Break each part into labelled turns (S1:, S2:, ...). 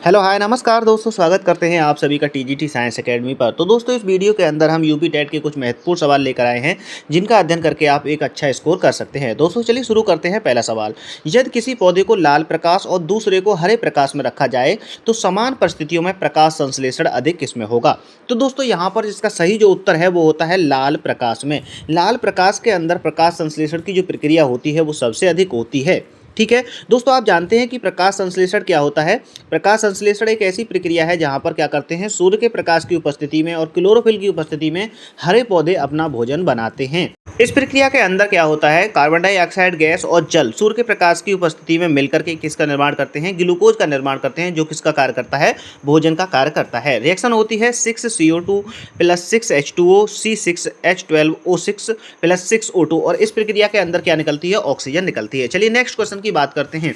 S1: Hello hi नमस्कार दोस्तों, स्वागत करते हैं आप सभी का टीजीटी साइंस एकेडमी पर। तो दोस्तों इस वीडियो के अंदर हम यूपी टेट के कुछ महत्वपूर्ण सवाल लेकर आए हैं जिनका अध्ययन करके आप एक अच्छा स्कोर कर सकते हैं। दोस्तों चलिए शुरू करते हैं। पहला सवाल, यदि किसी पौधे को लाल प्रकाश और दूसरे को हरे प्रकाश में रखा जाए तो समान परिस्थितियों में प्रकाश संश्लेषण अधिक किसमें होगा? तो दोस्तों यहाँ पर इसका सही जो उत्तर है वो होता है लाल प्रकाश में। लाल प्रकाश के अंदर प्रकाश संश्लेषण की जो प्रक्रिया होती है वो सबसे अधिक होती है। ठीक है दोस्तों, आप जानते हैं कि प्रकाश संश्लेषण क्या होता है। प्रकाश संश्लेषण एक ऐसी प्रक्रिया है जहां पर क्या करते हैं, सूर्य के प्रकाश की उपस्थिति में और क्लोरोफिल की उपस्थिति में हरे पौधे अपना भोजन बनाते हैं। इस प्रक्रिया के अंदर क्या होता है, कार्बन डाइऑक्साइड गैस और जल सूर्य के प्रकाश की उपस्थिति में मिलकर के किसका निर्माण करते हैं, ग्लूकोज का निर्माण करते हैं, जो किसका कार्य करता है, भोजन का कार्य करता है। रिएक्शन होती है 6CO2 plus 6H2O C6H12O6 plus 6O2 और इस प्रक्रिया के अंदर क्या निकलती है, ऑक्सीजन निकलती है। चलिए नेक्स्ट क्वेश्चन की बात करते हैं।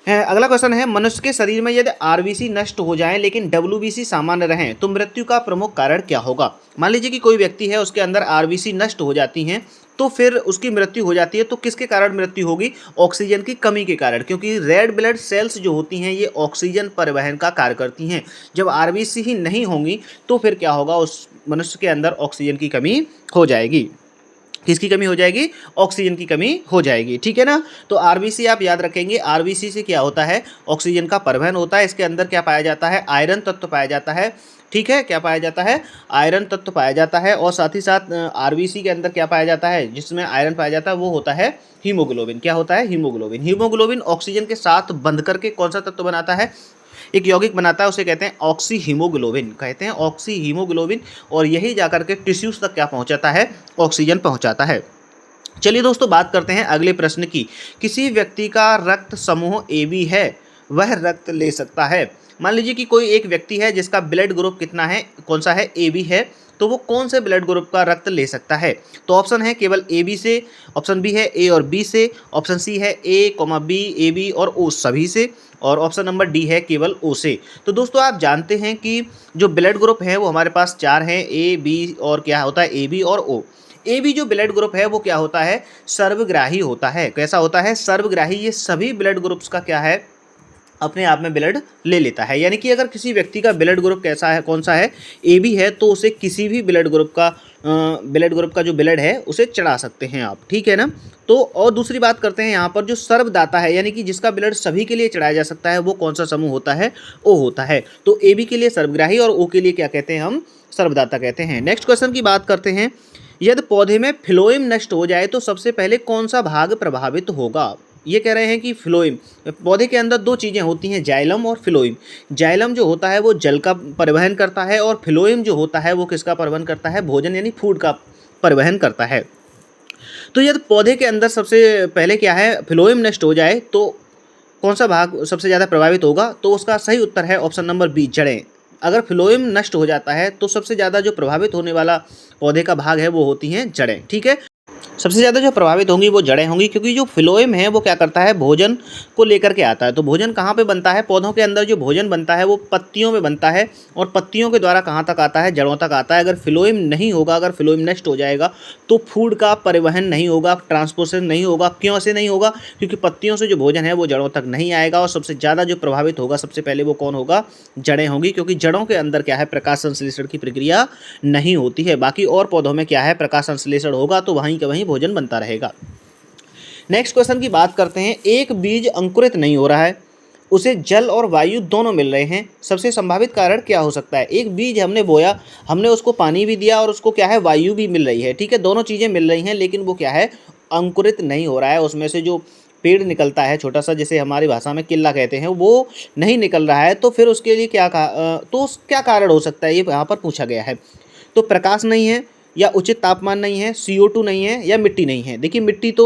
S1: अगला क्वेश्चन है, मनुष्य के शरीर में यदि आरबीसी नष्ट हो जाए लेकिन डब्ल्यूबीसी सामान्य रहें तो मृत्यु का प्रमुख कारण क्या होगा? मान लीजिए कि कोई व्यक्ति है, उसके अंदर आरबीसी नष्ट हो जाती हैं तो फिर उसकी मृत्यु हो जाती है। तो किसके कारण मृत्यु होगी? ऑक्सीजन की कमी के कारण, क्योंकि रेड ब्लड सेल्स जो होती हैं ये ऑक्सीजन परिवहन का कार्य करती हैं। जब आरबीसी ही नहीं होंगी तो फिर क्या होगा, उस मनुष्य के अंदर ऑक्सीजन की कमी हो जाएगी। किसकी कमी हो जाएगी? ऑक्सीजन की कमी हो जाएगी। ठीक है ना। तो आरबीसी आप याद रखेंगे, आरबीसी से क्या होता है, ऑक्सीजन का परिवहन होता है। इसके अंदर क्या पाया जाता है, आयरन तत्व पाया जाता है। ठीक है, क्या पाया जाता है, आयरन तत्व पाया जाता है। और साथ ही साथ आरबीसी के अंदर क्या पाया जाता है, जिसमें आयरन पाया जाता है वो होता है हीमोग्लोबिन। क्या होता है? हीमोग्लोबिन। हीमोग्लोबिन ऑक्सीजन के साथ बंध करके कौन सा तत्व बनाता है, एक यौगिक बनाता है, उसे कहते हैं ऑक्सी हीमोग्लोबिन, कहते हैं ऑक्सी हीमोग्लोबिन। और यही जाकर के टिश्यूज तक क्या पहुंचाता है, ऑक्सीजन पहुंचाता है। चलिए दोस्तों बात करते हैं अगले प्रश्न की। किसी व्यक्ति का रक्त समूह AB है, वह रक्त ले सकता है। मान लीजिए कि कोई एक व्यक्ति है जिसका ब्लड ग्रुप कितना है, कौन सा है, AB है। तो वो कौन से ब्लड ग्रुप का रक्त ले सकता है? तो ऑप्शन है केवल AB से, ऑप्शन बी है A और B से, ऑप्शन सी है A, B, AB और O सभी से, और ऑप्शन नंबर डी है केवल O से। तो दोस्तों आप जानते हैं कि जो ब्लड ग्रुप है वो हमारे पास 4 हैं, A, B और क्या होता है, AB और O। ए बी जो ब्लड ग्रुप है वो क्या होता है, सर्वग्राही होता है। कैसा होता है? सर्वग्राही। ये सभी ब्लड ग्रुप्स का क्या है, अपने आप में ब्लड ले लेता है। यानी कि अगर किसी व्यक्ति का ब्लड ग्रुप कैसा है, कौन सा है, ए बी है, तो उसे किसी भी ब्लड ग्रुप का जो ब्लड है उसे चढ़ा सकते हैं आप। ठीक है ना। तो और दूसरी बात करते हैं यहाँ पर, जो सर्वदाता है यानी कि जिसका ब्लड सभी के लिए चढ़ाया जा सकता है, वो कौन सा समूह होता है, ओ होता है। तो ए बी के लिए सर्वग्राही और ओ के लिए क्या कहते हैं, हम सर्वदाता कहते हैं। नेक्स्ट क्वेश्चन की बात करते हैं। यदि पौधे में फ्लोएम नष्ट हो जाए तो सबसे पहले कौन सा भाग प्रभावित होगा? ये कह रहे हैं कि फ्लोएम, पौधे के अंदर दो चीज़ें होती हैं, जाइलम और फ्लोएम। जाइलम जो होता है वो जल का परिवहन करता है और फ्लोएम जो होता है वो किसका परिवहन करता है, भोजन यानी फूड का परिवहन करता है। तो यदि पौधे के अंदर सबसे पहले क्या है, फ्लोएम नष्ट हो जाए तो कौन सा भाग सबसे ज़्यादा प्रभावित होगा? तो उसका सही उत्तर है ऑप्शन नंबर बी, जड़ें। अगर फ्लोएम नष्ट हो जाता है तो सबसे ज़्यादा जो प्रभावित होने वाला पौधे का भाग है वो होती हैं जड़ें। ठीक है, सबसे ज़्यादा जो प्रभावित होंगी वो जड़ें होंगी, क्योंकि जो फ्लोएम है वो क्या करता है, भोजन को लेकर के आता है। तो भोजन कहाँ पे बनता है, पौधों के अंदर जो भोजन बनता है वो पत्तियों में बनता है, और पत्तियों के द्वारा कहाँ तक आता है, जड़ों तक आता है। अगर फ्लोएम नहीं होगा, अगर फ्लोएम नष्ट हो जाएगा तो फूड का परिवहन नहीं होगा, ट्रांसपोर्टेशन नहीं होगा। क्यों ऐसे नहीं होगा? क्योंकि पत्तियों से जो भोजन है वो जड़ों तक नहीं आएगा, और सबसे ज़्यादा जो प्रभावित होगा सबसे पहले वो कौन होगा, जड़ें होंगी, क्योंकि जड़ों के अंदर क्या है, प्रकाश संश्लेषण की प्रक्रिया नहीं होती है। बाकी और पौधों में क्या है, प्रकाश संश्लेषण होगा तो वहीं का वहीं भोजन बनता रहेगा। नेक्स्ट क्वेश्चन की बात करते हैं। एक बीज अंकुरित नहीं हो रहा है, उसे जल और वायु दोनों मिल रहे हैं, सबसे संभावित कारण क्या हो सकता है? एक बीज हमने बोया, हमने उसको पानी भी दिया और उसको क्या है, वायु भी मिल रही है। ठीक है, दोनों चीज़ें मिल रही हैं, लेकिन वो क्या है, अंकुरित नहीं हो रहा है। उसमें से जो पेड़ निकलता है छोटा सा, जिसे हमारी भाषा में किल्ला कहते हैं, वो नहीं निकल रहा है। तो फिर उसके लिए क्या कारण हो सकता है, ये यहाँ पर पूछा गया है। तो प्रकाश नहीं है, या उचित तापमान नहीं है, CO2 नहीं है, या मिट्टी नहीं है। देखिए मिट्टी तो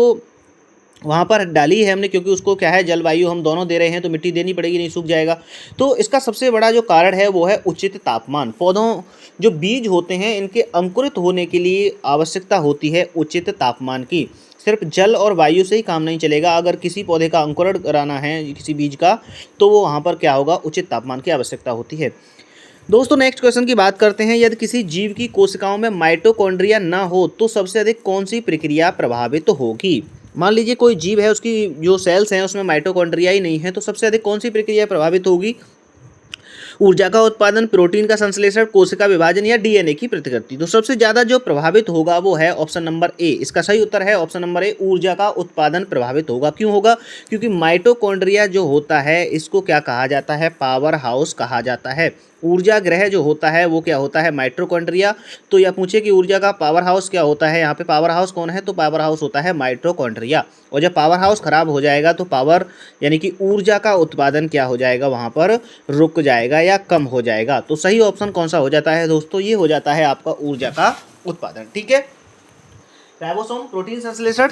S1: वहाँ पर डाली है हमने, क्योंकि उसको क्या है, जलवायु हम दोनों दे रहे हैं तो मिट्टी देनी पड़ेगी, नहीं सूख जाएगा। तो इसका सबसे बड़ा जो कारण है वो है उचित तापमान। पौधों जो बीज होते हैं इनके अंकुरित होने के लिए आवश्यकता होती है उचित तापमान की। सिर्फ जल और वायु से ही काम नहीं चलेगा। अगर किसी पौधे का अंकुरण कराना है किसी बीज का, तो वो वहाँ पर क्या होगा, उचित तापमान की आवश्यकता होती है। दोस्तों नेक्स्ट क्वेश्चन की बात करते हैं। यदि किसी जीव की कोशिकाओं में माइटोकॉन्ड्रिया ना हो तो सबसे अधिक कौन सी प्रक्रिया प्रभावित होगी? मान लीजिए कोई जीव है, उसकी जो सेल्स हैं उसमें माइटोकॉन्ड्रिया ही नहीं है, तो सबसे अधिक कौन सी प्रक्रिया प्रभावित होगी? ऊर्जा का उत्पादन, प्रोटीन का संश्लेषण, कोशिका विभाजन या डीएनए की प्रतिकृति। तो सबसे ज्यादा जो प्रभावित होगा वो है ऑप्शन नंबर ए। इसका सही उत्तर है ऑप्शन नंबर ए, ऊर्जा का उत्पादन प्रभावित होगा। क्यों होगा? क्योंकि माइटोकॉन्ड्रिया जो होता है इसको क्या कहा जाता है? पावर हाउस कहा जाता है। ऊर्जा ग्रह जो होता है वो क्या होता है? माइटोकॉन्ड्रिया। तो यह पूछे कि ऊर्जा का पावर हाउस क्या होता है, यहाँ पे पावर हाउस कौन है? तो पावर हाउस होता है माइटोकॉन्ड्रिया। और जब पावर हाउस खराब हो जाएगा तो पावर यानी कि ऊर्जा का उत्पादन क्या हो जाएगा? वहाँ पर रुक जाएगा या कम हो जाएगा। तो सही ऑप्शन कौन सा हो जाता है दोस्तों? ये हो जाता है आपका ऊर्जा का उत्पादन। ठीक है, राइबोसोम प्रोटीन संश्लेषण।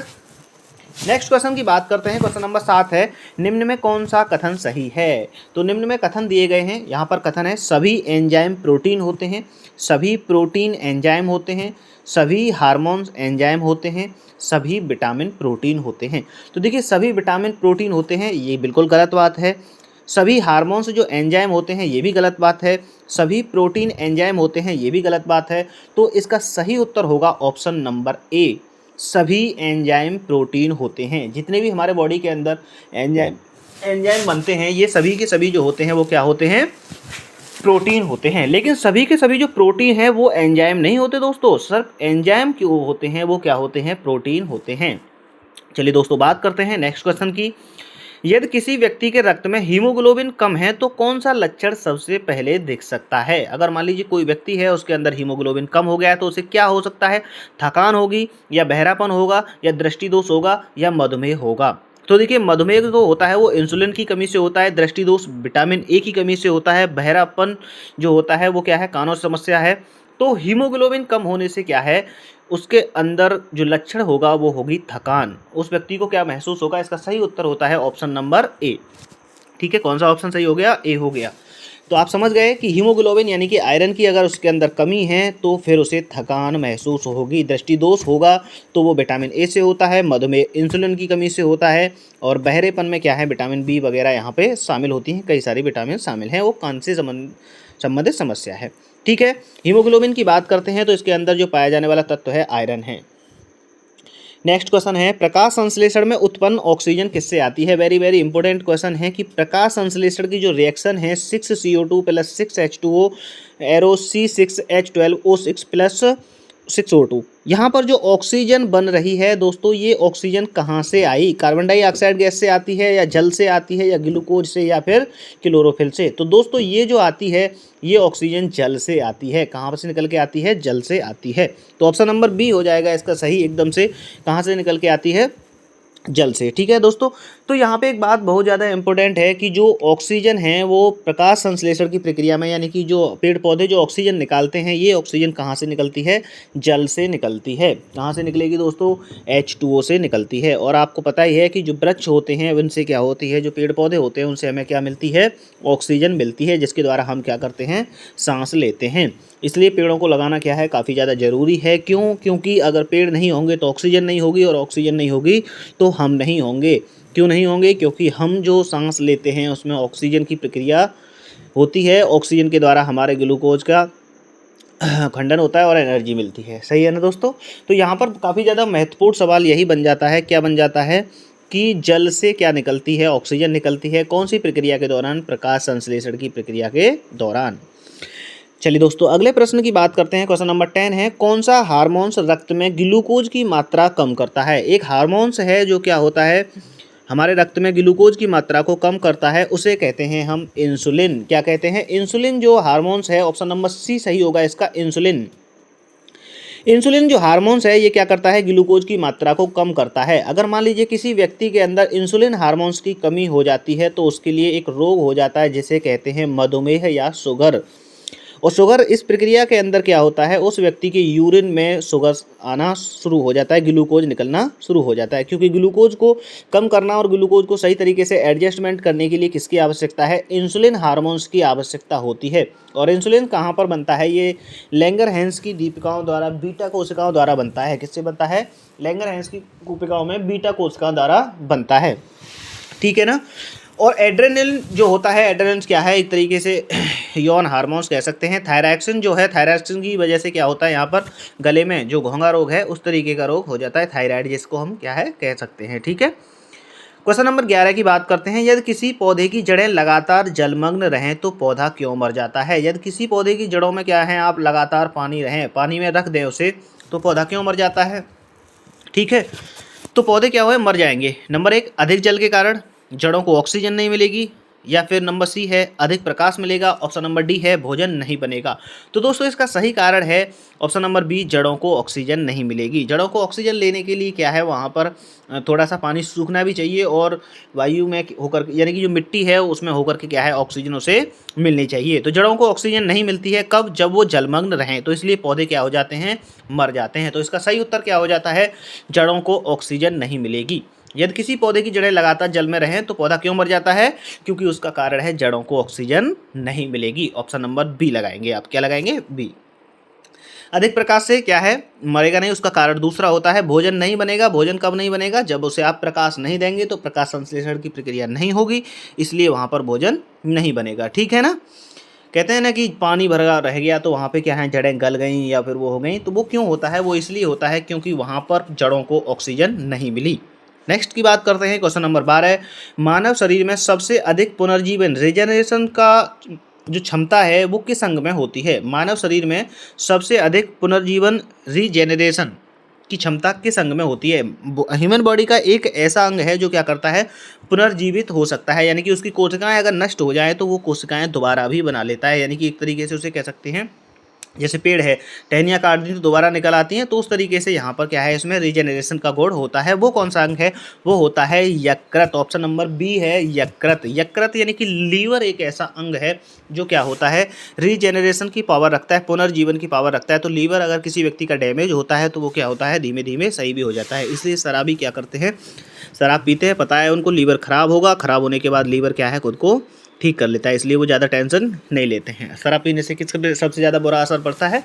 S1: नेक्स्ट क्वेश्चन की बात करते हैं। क्वेश्चन नंबर 7 है, निम्न में कौन सा कथन सही है? तो निम्न में कथन दिए गए हैं। यहाँ पर कथन है सभी एंजाइम प्रोटीन होते हैं, सभी प्रोटीन एंजाइम होते हैं, सभी हार्मोन्स एंजाइम होते हैं, सभी विटामिन प्रोटीन होते हैं। तो देखिए सभी विटामिन प्रोटीन होते हैं ये बिल्कुल गलत बात है। सभी हार्मोन्स जो एंजाइम होते हैं ये भी गलत बात है। सभी प्रोटीन एंजाइम होते हैं ये भी गलत बात है। तो इसका सही उत्तर होगा ऑप्शन नंबर ए, सभी एंजाइम प्रोटीन होते हैं। जितने भी हमारे बॉडी के अंदर एंजाइम बनते हैं ये सभी के सभी जो होते हैं वो क्या होते हैं? प्रोटीन होते हैं। लेकिन सभी के सभी जो प्रोटीन हैं वो एंजाइम नहीं होते दोस्तों, सिर्फ एंजाइम क्यों होते हैं वो क्या होते हैं? प्रोटीन होते हैं। चलिए दोस्तों बात करते हैं नेक्स्ट क्वेश्चन की। यदि किसी व्यक्ति के रक्त में हीमोग्लोबिन कम है तो कौन सा लक्षण सबसे पहले दिख सकता है? अगर मान लीजिए कोई व्यक्ति है उसके अंदर हीमोग्लोबिन कम हो गया है तो उसे क्या हो सकता है? थकान होगी या बहरापन होगा या दृष्टि दोष होगा या मधुमेह होगा। तो देखिए मधुमेह जो होता है वो इंसुलिन की कमी से होता है, दृष्टि दोष विटामिन ए की कमी से होता है, बहरापन जो होता है वो क्या है? कानों से समस्या है। तो हीमोग्लोबिन कम होने से क्या है? उसके अंदर जो लक्षण होगा वो होगी थकान। उस व्यक्ति को क्या महसूस होगा? इसका सही उत्तर होता है ऑप्शन नंबर ए। ठीक है, कौन सा ऑप्शन सही हो गया? ए हो गया। तो आप समझ गए कि हीमोग्लोबिन यानी कि आयरन की अगर उसके अंदर कमी है तो फिर उसे थकान महसूस होगी। दृष्टि दोष होगा तो वो विटामिन ए से होता है, मधुमेह इंसुलिन की कमी से होता है, और बहरेपन में क्या है? विटामिन बी वगैरह यहाँ पे शामिल होती हैं, कई सारी विटामिन शामिल हैं, वो कान से संबंधित समस्या है। ठीक है, हीमोग्लोबिन की बात करते हैं तो इसके अंदर जो पाया जाने वाला तत्व है आयरन है। नेक्स्ट क्वेश्चन है, प्रकाश संश्लेषण में उत्पन्न ऑक्सीजन किससे आती है? वेरी वेरी इंपॉर्टेंट क्वेश्चन है कि प्रकाश संश्लेषण की जो रिएक्शन है 6CO2 + 6H2O arrow C6H12O6 + 6O2, यहाँ पर जो ऑक्सीजन बन रही है दोस्तों ये ऑक्सीजन कहाँ से आई? कार्बन डाइऑक्साइड गैस से आती है या जल से आती है या ग्लूकोज से या फिर क्लोरोफिल से? तो दोस्तों ये जो आती है ये ऑक्सीजन जल से आती है। कहाँ से निकल के आती है? जल से आती है। तो ऑप्शन नंबर बी हो जाएगा इसका सही एकदम से। कहाँ से निकल के आती है? जल से। ठीक है दोस्तों, तो यहाँ पे एक बात बहुत ज़्यादा इंपॉर्टेंट है कि जो ऑक्सीजन है वो प्रकाश संश्लेषण की प्रक्रिया में यानी कि जो पेड़ पौधे जो ऑक्सीजन निकालते हैं ये ऑक्सीजन कहाँ से निकलती है? जल से निकलती है। कहाँ से निकलेगी दोस्तों? H2O से निकलती है। और आपको पता ही है कि जो वृक्ष होते हैं उनसे क्या होती है? जो पेड़ पौधे होते हैं उनसे हमें क्या मिलती है? ऑक्सीजन मिलती है, जिसके द्वारा हम क्या करते हैं? सांस लेते हैं। इसलिए पेड़ों को लगाना क्या है? काफ़ी ज़्यादा ज़रूरी है। क्यों? क्योंकि अगर पेड़ नहीं होंगे तो ऑक्सीजन नहीं होगी, और ऑक्सीजन नहीं होगी तो हम नहीं होंगे। क्यों नहीं होंगे? क्योंकि हम जो सांस लेते हैं उसमें ऑक्सीजन की प्रक्रिया होती है, ऑक्सीजन के द्वारा हमारे ग्लूकोज का खंडन होता है और एनर्जी मिलती है। सही है ना दोस्तों? तो यहाँ पर काफ़ी ज़्यादा महत्वपूर्ण सवाल यही बन जाता है। क्या बन जाता है? कि जल से क्या निकलती है? ऑक्सीजन निकलती है। कौन सी प्रक्रिया के दौरान? प्रकाश संश्लेषण की प्रक्रिया के दौरान। चलिए दोस्तों अगले प्रश्न की बात करते हैं। क्वेश्चन नंबर 10 है, कौन सा हार्मोन्स रक्त में ग्लूकोज की मात्रा कम करता है? एक हार्मोन्स है जो क्या होता है? हमारे रक्त में ग्लूकोज की मात्रा को कम करता है, उसे कहते हैं हम इंसुलिन। क्या कहते हैं? इंसुलिन जो हार्मोन्स है, ऑप्शन नंबर सी सही होगा इसका, इंसुलिन। इंसुलिन जो हार्मोन्स है ये क्या करता है? ग्लूकोज की मात्रा को कम करता है। अगर मान लीजिए किसी व्यक्ति के अंदर इंसुलिन हार्मोन्स की कमी हो जाती है तो उसके लिए एक रोग हो जाता है जिसे कहते हैं मधुमेह या शुगर। और शुगर इस प्रक्रिया के अंदर क्या होता है? उस व्यक्ति के यूरिन में शुगर आना शुरू हो जाता है, ग्लूकोज निकलना शुरू हो जाता है। क्योंकि ग्लूकोज को कम करना और ग्लूकोज को सही तरीके से एडजस्टमेंट करने के लिए किसकी आवश्यकता है? इंसुलिन हार्मोन्स की आवश्यकता होती है। और इंसुलिन कहाँ पर बनता है? ये लैंगरहैंस की दीपिकाओं द्वारा, बीटा कोशिकाओं द्वारा बनता है। किससे बनता है? लैंगरहैंस की कोशिकाओं में बीटा कोशिकाओं द्वारा बनता है। ठीक है ना? और एड्रेनलिन जो होता है, एड्रेनलिन क्या है? एक तरीके से यौन हार्मोन्स कह सकते हैं। थायरॉक्सिन जो है, थायरॉक्सिन की वजह से क्या होता है? यहाँ पर गले में जो घोंघा रोग है उस तरीके का रोग हो जाता है, थायराइड जिसको हम क्या है कह सकते हैं। ठीक है, क्वेश्चन नंबर 11 की बात करते हैं। यदि किसी पौधे की जड़ें लगातार जलमग्न रहें तो पौधा क्यों मर जाता है? यदि किसी पौधे की जड़ों में क्या है, आप लगातार पानी में रख दें उसे, तो पौधा क्यों मर जाता है? ठीक है, तो पौधे क्या हुए, मर जाएंगे। नंबर 1, अधिक जल के कारण, जड़ों को ऑक्सीजन नहीं मिलेगी, या फिर नंबर सी है अधिक प्रकाश मिलेगा, ऑप्शन नंबर डी है भोजन नहीं बनेगा। तो दोस्तों इसका सही कारण है ऑप्शन नंबर बी, जड़ों को ऑक्सीजन नहीं मिलेगी। जड़ों को ऑक्सीजन लेने के लिए क्या है, वहाँ पर थोड़ा सा पानी सूखना भी चाहिए और वायु में होकर, यानी कि जो मिट्टी है उसमें होकर के क्या है, ऑक्सीजन उसे मिलनी चाहिए। तो जड़ों को ऑक्सीजन नहीं मिलती है कब, जब वो जलमग्न रहें, तो इसलिए पौधे क्या हो जाते हैं, मर जाते हैं। तो इसका सही उत्तर क्या हो जाता है, जड़ों को ऑक्सीजन नहीं मिलेगी। यदि किसी पौधे की जड़ें लगातार जल में रहें तो पौधा क्यों मर जाता है, क्योंकि उसका कारण है जड़ों को ऑक्सीजन नहीं मिलेगी। ऑप्शन नंबर बी लगाएंगे आप, क्या लगाएंगे, बी। अधिक प्रकाश से क्या है, मरेगा नहीं, उसका कारण दूसरा होता है भोजन नहीं बनेगा। भोजन कब नहीं बनेगा, जब उसे आप प्रकाश नहीं देंगे तो प्रकाश संश्लेषण की प्रक्रिया नहीं होगी, इसलिए वहाँ पर भोजन नहीं बनेगा। ठीक है ना। कहते हैं ना कि पानी भरा रह गया तो वहाँ पे क्या है, जड़ें गल गई या फिर वो हो गई, तो वो क्यों होता है, वो इसलिए होता है क्योंकि वहाँ पर जड़ों को ऑक्सीजन नहीं मिली। नेक्स्ट की बात करते हैं, क्वेश्चन नंबर 12। मानव शरीर में सबसे अधिक पुनर्जीवन रीजनरेशन का जो क्षमता है वो किस अंग में होती है? मानव शरीर में सबसे अधिक पुनर्जीवन रीजेनरेशन की क्षमता किस अंग में होती है? ह्यूमन बॉडी का एक ऐसा अंग है जो क्या करता है, पुनर्जीवित हो सकता है, यानी कि उसकी कोशिकाएं अगर नष्ट हो जाए तो वो कोशिकाएं दोबारा भी बना लेता है। यानी कि एक तरीके से उसे कह सकते हैं, जैसे पेड़ है, टहनियाँ काट दी तो दोबारा निकल आती हैं, तो उस तरीके से यहाँ पर क्या है, इसमें रीजेनरेशन का गुण होता है। वो कौन सा अंग है, वो होता है यकृत। ऑप्शन नंबर बी है यकृत। यकृत यानी कि लीवर एक ऐसा अंग है जो क्या होता है, रीजेनरेशन की पावर रखता है, पुनर्जीवन की पावर रखता है। तो लीवर अगर किसी व्यक्ति का डैमेज होता है तो वो क्या होता है, धीमे धीमे सही भी हो जाता है। इसलिए शराबी क्या करते हैं, शराब पीते हैं, पता है उनको लीवर खराब होगा, खराब होने के बाद लीवर क्या है, खुद को ठीक कर लेता है, इसलिए वो ज़्यादा टेंशन नहीं लेते हैं। शराब पीने से किस पे सबसे ज़्यादा बुरा असर पड़ता है,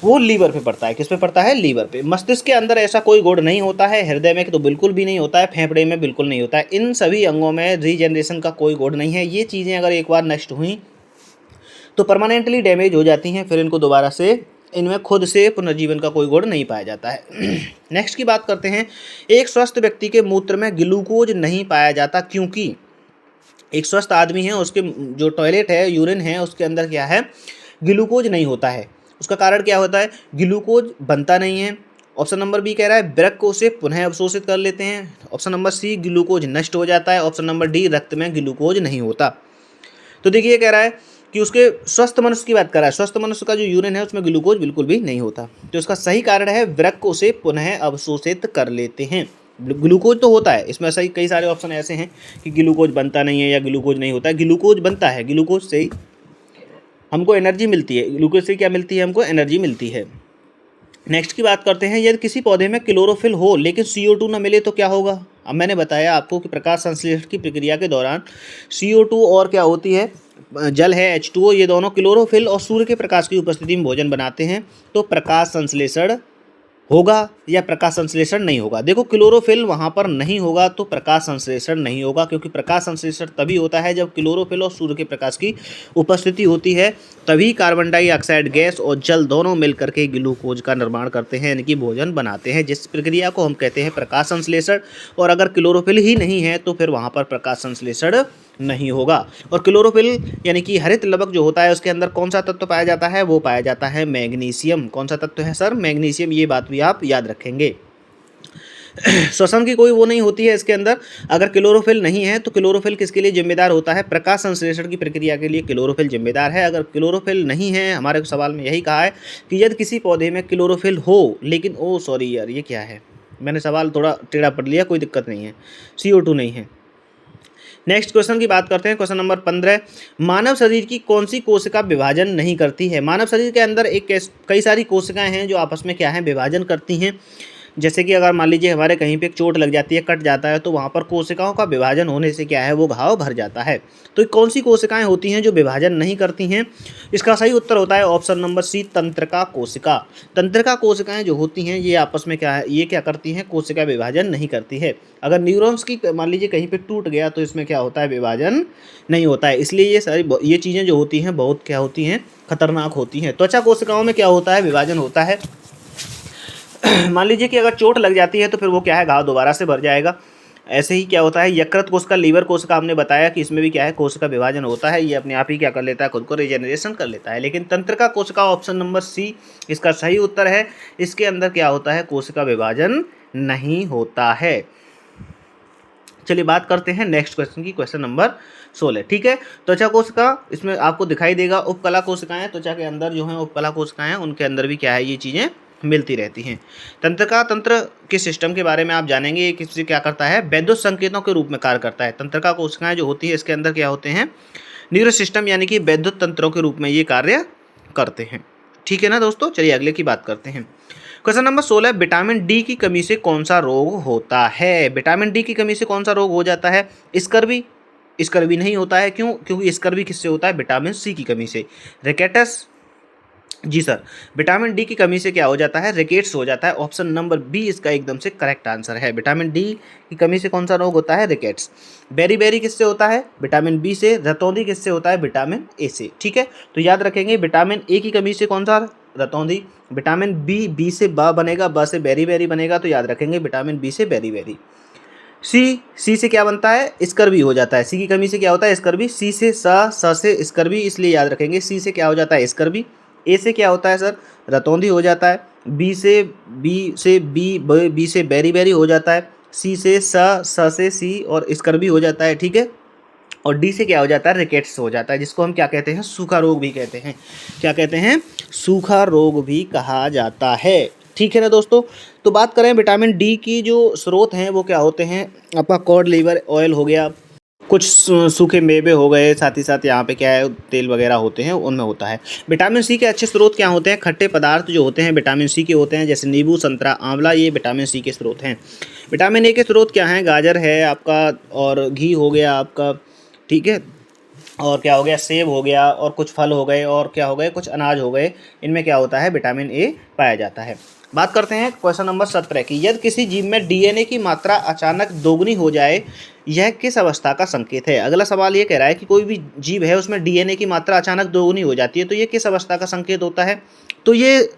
S1: वो लीवर पे पड़ता है। किस पे पड़ता है, लीवर पे। मस्तिष्क के अंदर ऐसा कोई गुण नहीं होता है, हृदय में तो बिल्कुल भी नहीं होता है, फेफड़े में बिल्कुल नहीं होता है। इन सभी अंगों में रीजनरेशन का कोई गुण नहीं है। ये चीज़ें अगर एक बार नष्ट हुई तो परमानेंटली डैमेज हो जाती हैं, फिर इनको दोबारा से, इनमें खुद से पुनर्जीवन का कोई गुण नहीं पाया जाता है। नेक्स्ट की बात करते हैं। एक स्वस्थ व्यक्ति के मूत्र में ग्लूकोज नहीं पाया जाता क्योंकि एक स्वस्थ आदमी है, उसके जो टॉयलेट है, यूरिन है, उसके अंदर क्या है, ग्लूकोज नहीं होता है। उसका कारण क्या होता है, ग्लूकोज बनता नहीं है। ऑप्शन नंबर बी कह रहा है वृक्क को उसे पुनः अवशोषित कर लेते हैं। ऑप्शन नंबर सी, ग्लूकोज नष्ट हो जाता है। ऑप्शन नंबर डी, रक्त में ग्लूकोज नहीं होता। तो देखिए कह रहा है कि उसके स्वस्थ मनुष्य की बात कर रहा है, स्वस्थ मनुष्य का जो यूरिन है उसमें ग्लूकोज बिल्कुल भी नहीं होता। तो इसका सही कारण है वृक्क उसे पुनः अवशोषित कर लेते हैं। ग्लूकोज तो होता है, इसमें सही कई सारे ऑप्शन ऐसे हैं कि ग्लूकोज बनता नहीं है या ग्लूकोज नहीं होता है। ग्लूकोज बनता है, ग्लूकोज से हमको एनर्जी मिलती है। ग्लूकोज से क्या मिलती है, हमको एनर्जी मिलती है। नेक्स्ट की बात करते हैं। यदि किसी पौधे में क्लोरोफिल हो लेकिन CO2 ना मिले तो क्या होगा? अब मैंने बताया आपको कि प्रकाश संश्लेषण की प्रक्रिया के दौरान CO2 और क्या होती है, जल है H2O, ये दोनों क्लोरोफिल और सूर्य के प्रकाश की उपस्थिति में भोजन बनाते हैं। तो प्रकाश संश्लेषण होगा या प्रकाश संश्लेषण नहीं होगा? देखो क्लोरोफिल वहाँ पर नहीं होगा तो प्रकाश संश्लेषण नहीं होगा, क्योंकि प्रकाश संश्लेषण तभी होता है जब क्लोरोफिल और सूर्य के प्रकाश की उपस्थिति होती है। तभी कार्बन डाइऑक्साइड गैस और जल दोनों मिलकर के ग्लूकोज का निर्माण करते हैं, यानी कि भोजन बनाते हैं, जिस प्रक्रिया को हम कहते हैं प्रकाश संश्लेषण। और अगर क्लोरोफिल ही नहीं है तो फिर वहाँ पर प्रकाश संश्लेषण नहीं होगा। और क्लोरोफिल यानी कि हरित लवक जो होता है उसके अंदर कौन सा तत्व पाया जाता है, वो पाया जाता है मैग्नीशियम। कौन सा तत्व है सर, मैग्नीशियम। ये बात भी आप याद रखेंगे। श्वसन की कोई वो नहीं होती है इसके अंदर। अगर क्लोरोफिल नहीं है तो क्लोरोफिल किसके लिए जिम्मेदार होता है, प्रकाश संश्लेषण की प्रक्रिया के लिए क्लोरोफिल जिम्मेदार है। अगर क्लोरोफिल नहीं है, हमारे सवाल में यही कहा है कि यदि किसी पौधे में क्लोरोफिल हो लेकिन, ओ सॉरी यार ये क्या है, मैंने सवाल थोड़ा टेढ़ा पढ़ लिया, कोई दिक्कत नहीं है, CO2 नहीं है। नेक्स्ट क्वेश्चन की बात करते हैं, क्वेश्चन नंबर 15। मानव शरीर की कौन सी कोशिका विभाजन नहीं करती है? मानव शरीर के अंदर कई सारी कोशिकाएं हैं जो आपस में क्या है, विभाजन करती हैं। जैसे कि अगर मान लीजिए हमारे कहीं पे चोट लग जाती है, कट जाता है, तो वहाँ पर कोशिकाओं का विभाजन होने से क्या है, वो घाव भर जाता है। तो कौन सी कोशिकाएं होती हैं जो विभाजन नहीं करती हैं? इसका सही उत्तर होता है ऑप्शन नंबर सी, तंत्रिका कोशिका। तंत्रिका कोशिकाएं जो होती हैं ये आपस में क्या है, ये क्या करती हैं, कोशिका विभाजन नहीं करती है। अगर न्यूरॉन्स की मान लीजिए कहीं पर टूट गया तो इसमें क्या होता है, विभाजन नहीं होता है। इसलिए ये चीज़ें जो होती हैं बहुत क्या होती हैं, खतरनाक होती हैं। त्वचा कोशिकाओं में क्या होता है, विभाजन होता है। मान लीजिए कि अगर चोट लग जाती है तो फिर वो क्या है, घाव दोबारा से भर जाएगा। ऐसे ही क्या होता है यकृत कोशिका, लीवर कोशिका, हमने बताया कि इसमें भी क्या है कोशिका विभाजन होता है, ये अपने आप ही क्या कर लेता है खुद को रीजेनरेशन कर लेता है। लेकिन तंत्रिका कोशिका ऑप्शन नंबर सी इसका सही उत्तर है, इसके अंदर क्या होता है कोशिका विभाजन नहीं होता है। चलिए बात करते हैं नेक्स्ट क्वेश्चन की, क्वेश्चन नंबर 16। ठीक है, त्वचा कोशिका, इसमें आपको दिखाई देगा उपकला कोशिकाएं, त्वचा के अंदर जो है उपकला कोशिकाएं, उनके अंदर भी क्या है ये चीज़ें मिलती रहती हैं। तंत्रिका तंत्र के सिस्टम के बारे में आप जानेंगे, ये किसी क्या करता है वैद्युत संकेतों के रूप में कार्य करता है। तंत्रिका कोशिकाएं जो होती है इसके अंदर क्या होते हैं न्यूरो सिस्टम यानी कि वैद्युत तंत्रों के रूप में ये कार्य करते हैं। ठीक है ना दोस्तों, चलिए अगले की बात करते हैं। क्वेश्चन नंबर 16, विटामिन डी की कमी से कौन सा रोग होता है? विटामिन डी की कमी से कौन सा रोग हो जाता है? स्कर्वी? स्कर्वी नहीं होता है, क्यों? क्योंकि स्कर्वी किससे होता है? विटामिन सी की कमी से। रिकेटस? जी सर, विटामिन डी की कमी से क्या हो जाता है? रिकेट्स हो जाता है। ऑप्शन नंबर बी इसका एकदम से करेक्ट आंसर है। विटामिन डी की कमी से कौन सा रोग होता है? रिकेट्स। बेरी किससे होता है? विटामिन बी से। रतौंधी किससे होता है? विटामिन ए से। ठीक है, तो याद रखेंगे विटामिन ए की कमी से कौन सा? रतौंधी। विटामिन बी से बा बनेगा, ब से बेरी बनेगा, तो याद रखेंगे विटामिन बी से बेरी। सी से क्या बनता है? स्कर्वी हो जाता है। सी की कमी से क्या होता है? स्कर्वी। सी से स से स्कर्वी, इसलिए याद रखेंगे सी से क्या हो जाता है? स्कर्वी। ए से क्या होता है सर? रतौंधी हो जाता है। बी से बेरी हो जाता है। सी से स से सी और स्कर्वी हो जाता है। ठीक है, और डी से क्या हो जाता है? रिकेट्स हो जाता है, जिसको हम क्या कहते हैं? सूखा रोग भी कहते हैं। क्या कहते हैं? सूखा रोग भी कहा जाता है। ठीक है ना दोस्तों, तो बात करें विटामिन डी की जो स्रोत हैं वो क्या होते हैं? आपका कॉड लिवर ऑयल हो गया, कुछ सूखे मेवे हो गए, साथ ही साथ यहाँ पे क्या है तेल वगैरह होते हैं उनमें होता है। विटामिन सी के अच्छे स्रोत क्या होते हैं? खट्टे पदार्थ जो होते हैं विटामिन सी के होते हैं, जैसे नींबू, संतरा, आंवला, ये विटामिन सी के स्रोत हैं। विटामिन ए के स्रोत क्या हैं? गाजर है आपका, और घी हो गया आपका। ठीक है, और क्या हो गया? सेब हो गया, और कुछ फल हो गए, और क्या हो गए? कुछ अनाज हो गए। इनमें क्या होता है? विटामिन ए पाया जाता है। बात करते हैं क्वेश्चन नंबर 17 की। यदि किसी जीव में डीएनए की मात्रा अचानक दोगुनी हो जाए, यह किस अवस्था का संकेत है? अगला सवाल ये कह रहा है कि कोई भी जीव है उसमें डीएनए की मात्रा अचानक दोगुनी हो जाती है, तो ये किस अवस्था का संकेत होता है? तो ये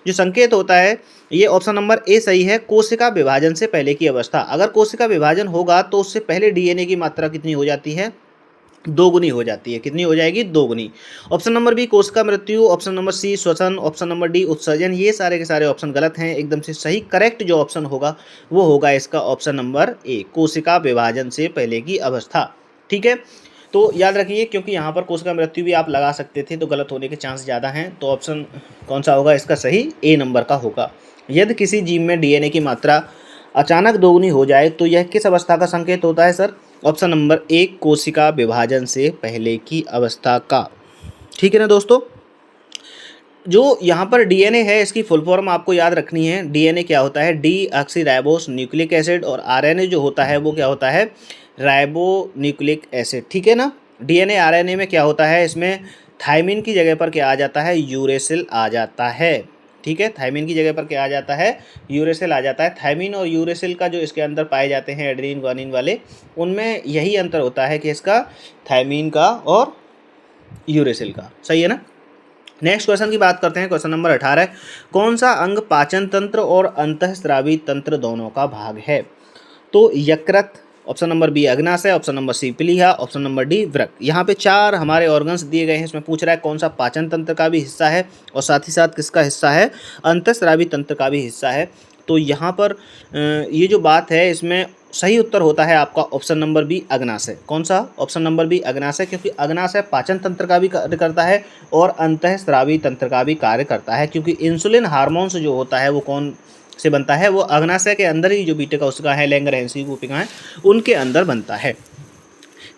S1: जो संकेत होता है ये ऑप्शन नंबर ए सही है, कोशिका विभाजन से पहले की अवस्था। अगर कोशिका विभाजन होगा तो उससे पहले डीएनए की मात्रा कितनी हो जाती है? दोगुनी हो जाती है। कितनी हो जाएगी? दोगुनी। ऑप्शन नंबर बी कोशिका मृत्यु, ऑप्शन नंबर सी श्वसन, ऑप्शन नंबर डी उत्सर्जन। ये सारे के सारे ऑप्शन गलत हैं। एकदम से सही करेक्ट जो ऑप्शन होगा वो होगा इसका ऑप्शन नंबर ए, कोशिका विभाजन से पहले की अवस्था। ठीक है, तो याद रखिए क्योंकि यहाँ पर कोशिका मृत्यु भी आप लगा सकते थे, तो गलत होने के चांस ज़्यादा हैं। तो ऑप्शन कौन सा होगा इसका सही? ए नंबर का होगा। यदि किसी जीव में डीएनए की मात्रा अचानक दोगुनी हो जाए तो यह किस अवस्था का संकेत होता है सर? ऑप्शन नंबर ए, कोशिका विभाजन से पहले की अवस्था का। ठीक है ना दोस्तों, जो यहाँ पर डीएनए है इसकी फुल फॉर्म आपको याद रखनी है। डीएनए क्या होता है? D oxy ribose nucleic acid, और आरएनए जो होता है वो क्या होता है? Ribo nucleic acid. ठीक है ना, डीएनए आरएनए में क्या होता है? इसमें थायमिन की जगह पर क्या आ जाता है? यूरेसिल आ जाता है। ठीक है, थायमिन की जगह पर क्या आ जाता है? यूरेसिल आ जाता है। थायमिन और यूरेसिल का जो इसके अंदर पाए जाते हैं एड्रीन ग्वानिन वाले, उनमें यही अंतर होता है कि इसका थायमिन का और यूरेसिल का। सही है ना। नेक्स्ट क्वेश्चन की बात करते हैं, क्वेश्चन नंबर 18। कौन सा अंग पाचन तंत्र और अंतःस्रावी तंत्र दोनों का भाग है? तो यकृत, ऑप्शन नंबर बी अग्नाशय, ऑप्शन नंबर सी प्लीहा, ऑप्शन नंबर डी वृक्क। यहाँ पे 4 हमारे ऑर्गन्स दिए गए हैं। इसमें पूछ रहा है कौन सा पाचन तंत्र का भी हिस्सा है और साथ ही साथ किसका हिस्सा है? अंतःस्रावी तंत्र का भी हिस्सा है। तो यहाँ पर ये जो बात है इसमें सही उत्तर होता है आपका ऑप्शन नंबर बी अग्नाशय। कौन सा? ऑप्शन नंबर बी अग्नाशय, क्योंकि अग्नाशय पाचन तंत्र का भी कार्य करता है और अंतःस्रावी तंत्र का भी कार्य करता है, क्योंकि इंसुलिन हार्मोन्स जो होता है वो कौन से बनता है? वो अग्नाशय के अंदर ही, जो बीटा कोशिका है, लैंगरहैंसी कोशिका है, उनके अंदर बनता है।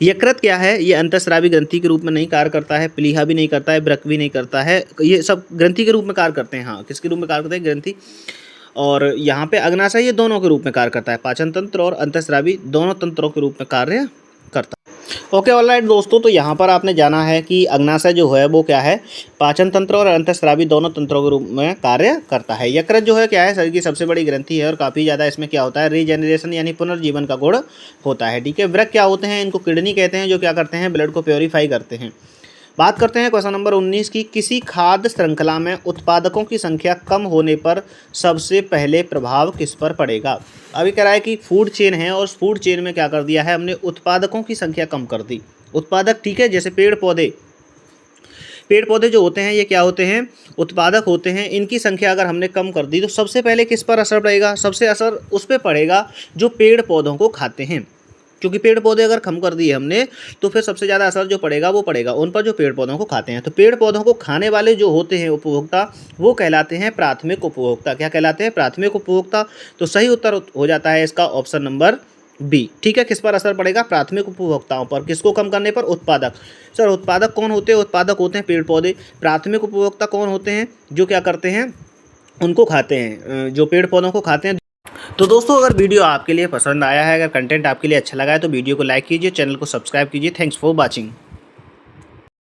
S1: यकृत क्या है? ये अंतःस्रावी ग्रंथि के रूप में नहीं कार्य करता है, प्लीहा भी नहीं करता है, वृक्क भी नहीं करता है। ये सब ग्रंथि के रूप में कार्य करते हैं। हाँ, किसके रूप में कार्य करते हैं? ग्रंथि। और यहाँ पे अग्नाशय ये दोनों के रूप में कार्य करता है, पाचन तंत्र और अंतःस्रावी दोनों तंत्रों के रूप में कार्य करता है। ओके ऑलराइट दोस्तों, तो यहाँ पर आपने जाना है कि अग्नाशय जो है वो क्या है? पाचन तंत्र और अंतःस्रावी दोनों तंत्रों के रूप में कार्य करता है। यकृत जो है क्या है? शरीर की सबसे बड़ी ग्रंथि है और काफ़ी ज़्यादा इसमें क्या होता है? रीजेनरेशन यानी पुनर्जीवन का गुण होता है। ठीक है, वृक्क क्या होते हैं? इनको किडनी कहते हैं, जो क्या करते हैं? ब्लड को प्योरीफाई करते हैं। बात करते हैं क्वेश्चन नंबर 19 की, किसी खाद्य श्रृंखला में उत्पादकों की संख्या कम होने पर सबसे पहले प्रभाव किस पर पड़ेगा। अभी कह रहा है कि फूड चेन है और उस फूड चेन में क्या कर दिया है हमने, उत्पादकों की संख्या कम कर दी। उत्पादक ठीक है, जैसे पेड़ पौधे जो होते हैं ये क्या होते हैं, उत्पादक होते हैं। इनकी संख्या अगर हमने कम कर दी तो सबसे पहले किस पर असर पड़ेगा, सबसे असर उस पर पड़ेगा जो पेड़ पौधों को खाते हैं, क्योंकि पेड़ पौधे अगर कम कर दिए हमने तो फिर सबसे ज़्यादा असर जो पड़ेगा वो पड़ेगा उन पर जो पेड़ पौधों को खाते हैं। तो पेड़ पौधों को खाने वाले जो होते हैं उपभोक्ता, वो कहलाते हैं प्राथमिक उपभोक्ता। क्या कहलाते हैं, प्राथमिक उपभोक्ता। तो सही उत्तर हो जाता है इसका ऑप्शन नंबर बी। ठीक है, किस पर असर पड़ेगा, प्राथमिक उपभोक्ताओं पर। किसको कम करने पर, उत्पादक। सर उत्पादक कौन होते हैं, उत्पादक होते हैं पेड़ पौधे। प्राथमिक उपभोक्ता कौन होते हैं, जो क्या करते हैं, उनको खाते हैं, जो पेड़ पौधों को खाते हैं। तो दोस्तों अगर वीडियो आपके लिए पसंद आया है, अगर कंटेंट आपके लिए अच्छा लगा है तो वीडियो को लाइक कीजिए, चैनल को सब्सक्राइब कीजिए। Thanks for watching.